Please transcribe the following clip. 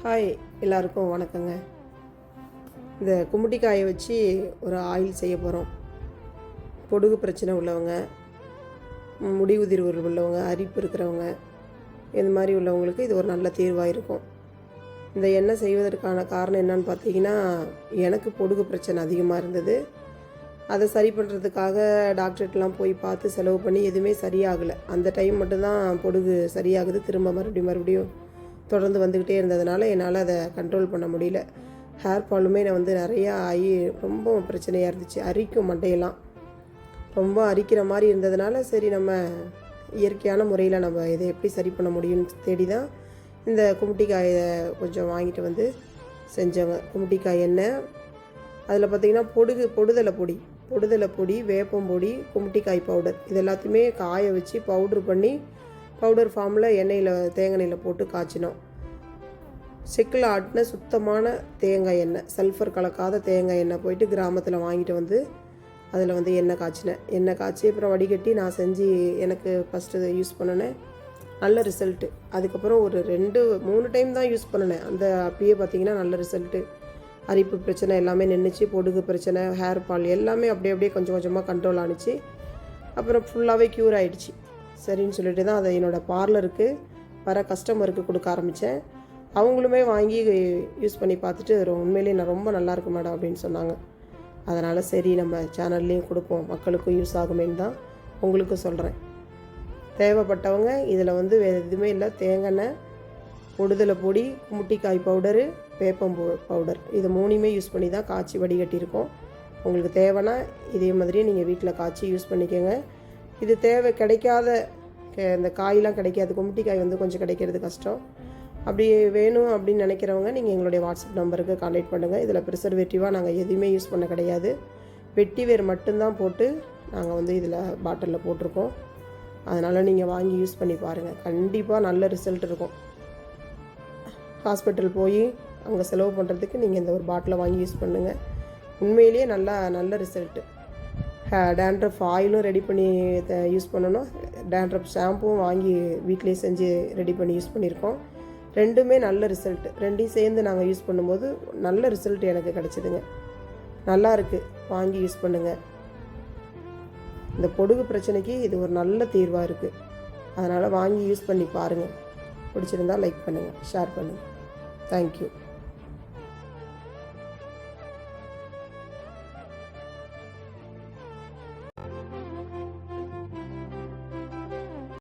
Hi, எல்லாருக்கும் வணக்கங்க. இந்த கும்மிட்டி காயை வச்சு ஒரு ஆயில் செய்ய போகிறோம். பொடுகு பிரச்சனை உள்ளவங்க, முடி உதிர்வு உள்ளவங்க, அரிப்பு இருக்கிறவங்க, இந்த மாதிரி உள்ளவங்களுக்கு இது ஒரு நல்ல தீர்வாக இருக்கும். இந்த எண்ணெய் செய்வதற்கான காரணம் என்னன்னு பார்த்தீங்கன்னா, எனக்கு பொடுகு பிரச்சனை அதிகமாக இருந்தது. அதை சரி பண்ணுறதுக்காக டாக்டர்கிட்டலாம் போய் பார்த்து செலவு பண்ணி எதுவுமே சரியாகலை. அந்த டைம் மட்டும்தான் பொடுகு சரியாகுது. திரும்ப மறுபடியும் தொடர்ந்து வந்துக்கிட்டே இருந்ததுனால என்னால் அதை கண்ட்ரோல் பண்ண முடியல. ஹேர் ஃபாலுமே நான் நிறையா ஆகி ரொம்ப பிரச்சனையாக இருந்துச்சு. அரிக்கும் மண்டையெல்லாம் ரொம்ப அரிக்கிற மாதிரி இருந்ததுனால, சரி நம்ம இயற்கையான முறையில் நம்ம இதை எப்படி சரி பண்ண முடியும்னு தேடி தான் இந்த கும்மிட்டிக்காயை கொஞ்சம் வாங்கிட்டு வந்து செஞ்சவங்க. கும்மிட்டிக்காய் எண்ணெய், அதில் பார்த்திங்கன்னா பொடுதலை பொடி, வேப்பம் பொடி, கும்மிட்டிக்காய் பவுடர், இது எல்லாத்தையுமே காய வச்சு பவுடர் ஃபார்மில் தேங்காய் எண்ணெயில் போட்டு காய்ச்சினோம். செக்கில் ஆட்டின சுத்தமான தேங்காய் எண்ணெய், சல்ஃபர் கலக்காத தேங்காய் எண்ணெய் போயிட்டு கிராமத்தில் வாங்கிட்டு வந்து அதில் எண்ணெய் காய்ச்சினேன். எண்ணெய் காய்ச்சி அப்புறம் வடிகட்டி நான் செஞ்சு எனக்கு ஃபஸ்ட்டு யூஸ் பண்ணினேன். நல்ல ரிசல்ட்டு. அதுக்கப்புறம் ஒரு 2-3 டைம் தான் யூஸ் பண்ணினேன். அப்பயே பார்த்திங்கன்னா நல்ல ரிசல்ட்டு. அரிப்பு பிரச்சனை எல்லாமே நின்றுச்சு. பொடுகு பிரச்சனை, ஹேர் ஃபால் எல்லாமே அப்படியே கொஞ்சம் கொஞ்சமாக கண்ட்ரோல் ஆணுச்சு. அப்புறம் ஃபுல்லாகவே க்யூர் ஆகிடுச்சு. சரின்னு சொல்லிட்டு தான் அதை என்னோடய பார்லருக்கு வர கஸ்டமருக்கு கொடுக்க ஆரம்பித்தேன். அவங்களுமே வாங்கி யூஸ் பண்ணி பார்த்துட்டு உண்மையிலேயே ரொம்ப நல்லாயிருக்கு மேடம் அப்படின்னு சொன்னாங்க. அதனால் சரி நம்ம சேனல்லையும் கொடுப்போம், மக்களுக்கும் யூஸ் ஆகுமேன்னு தான் உங்களுக்கும் சொல்கிறேன். தேவைப்பட்டவங்க இதில் வேறு எதுவுமே இல்லை, தேங்காய் எண்ணெய், பொடுதலை பொடி, கும்மிட்டிக்காய் பவுடரு, வேப்பம் பவுடர், இது 3மே யூஸ் பண்ணி தான் காய்ச்சி வடிகட்டியிருக்கோம். உங்களுக்கு தேவைன்னா இதே மாதிரியே நீங்கள் வீட்டில் காய்ச்சி யூஸ் பண்ணிக்கோங்க. இது கிடைக்காத இந்த காயெலாம் கிடைக்காது. கும்மிட்டிக்காய் கொஞ்சம் கிடைக்கிறது கஷ்டம். அப்படி வேணும் அப்படின்னு நினைக்கிறவங்க நீங்கள் எங்களுடைய வாட்ஸ்அப் நம்பருக்கு கான்டாக்ட் பண்ணுங்கள். இதில் ப்ரிசர்வேட்டிவாக நாங்கள் எதுவுமே யூஸ் பண்ண கிடையாது. வெட்டி வேர் மட்டும்தான் போட்டு நாங்கள் இதில் பாட்டிலில் போட்டிருக்கோம். அதனால் நீங்கள் வாங்கி யூஸ் பண்ணி பாருங்கள். கண்டிப்பாக நல்ல ரிசல்ட் இருக்கும். ஹாஸ்பிட்டல் போய் அங்கே செலவு பண்ணுறதுக்கு நீங்கள் இந்த ஒரு பாட்டிலை வாங்கி யூஸ் பண்ணுங்கள். உண்மையிலேயே நல்ல ரிசல்ட்டு. டேண்ட்ரஃப் ஆயிலும் ரெடி பண்ணி யூஸ் பண்ணணும். டேண்ட்ரஃப் ஷாம்புவும் வாங்கி வீட்டிலேயே செஞ்சு ரெடி பண்ணி யூஸ் பண்ணியிருக்கோம். 2மே நல்ல ரிசல்ட்டு. 2ஐயும் சேர்ந்து நாங்கள் யூஸ் பண்ணும்போது நல்ல ரிசல்ட் எனக்கு கிடச்சிதுங்க. நல்லா இருக்குது, வாங்கி யூஸ் பண்ணுங்கள். இந்த பொடுகு பிரச்சனைக்கு இது ஒரு நல்ல தீர்வாக இருக்குது. அதனால் வாங்கி யூஸ் பண்ணி பாருங்கள். பிடிச்சிருந்தால் லைக் பண்ணுங்கள், ஷேர் பண்ணுங்கள். தேங்க்யூ.